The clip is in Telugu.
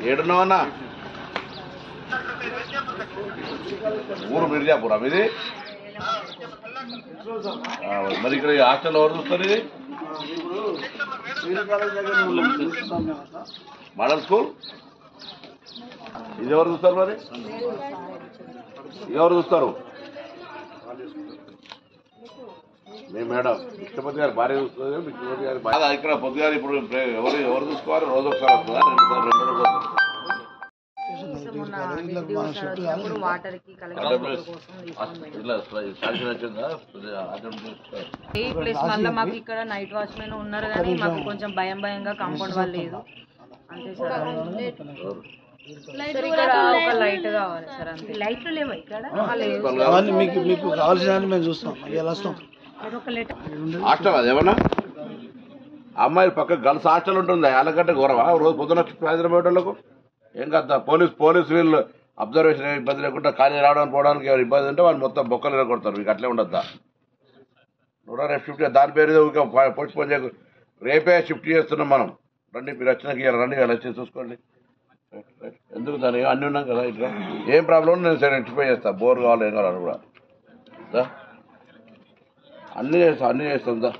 ఏడున్నావన్నా? ఊరు మిర్జాపురం ఇది. మరి ఇక్కడ హాస్టల్ ఎవరు చూస్తారు? ఇది మోడల్ స్కూల్. ఇది ఎవరు చూస్తారు? మరి ఎవరు చూస్తారు? మీ మేడం కృష్ణపతి గారు భార్య చూస్తుంది. కృష్ణపతి గారి బాగా ఇక్కడ పొద్దు గారు ఇప్పుడు ఎవరు చూసుకోవాలి? రోజు ఒకసారి వస్తుందా? రెండు రోజులు మాకు ఇక్కడ నైట్ వాచ్మెన్ ఉన్నారు కానీ మాకు కొంచెం భయంగా కాంపౌండ్ వాళ్ళు లేదు అంతే సార్. ఇక్కడ ఒక లైట్ కావాలి సార్, అంతే. లైట్లు లేవు ఇక్కడ. మీకు కావాల్సిన మేము చూస్తాం. హాస్టల్ అది ఏమన్నా అమ్మాయిలు పక్క గర్ల్స్ హాస్టల్ ఉంటుంది. వాళ్ళకంటే గౌరవ రోజు పొద్దున హైదరాబాద్ ఏం కదా పోలీసు వీళ్ళు అబ్జర్వేషన్ ఇబ్బంది లేకుండా ఖాళీ రావడానికి పోవడానికి ఎవరు ఇబ్బంది ఉంటే వాళ్ళు మొత్తం బొక్కలు కొడతారు. మీకు అట్లే ఉండద్దా? రేపు షిఫ్ట్ దాని పేరు పోస్ట్ పోన్ చేయకు. రేపే షిఫ్ట్ చేస్తున్నాం మనం. రండి, మీరు వచ్చినాక రండి, వాళ్ళు వచ్చి చూసుకోండి. ఎందుకు దాని అన్నీ ఉన్నాం కదా. ఇట్లా ఏం ప్రాబ్లం నేను సరే రెక్టిఫై చేస్తాను. బోర్ కావాలి ఏం కావాలి కూడా అన్నీ చేస్తుందా.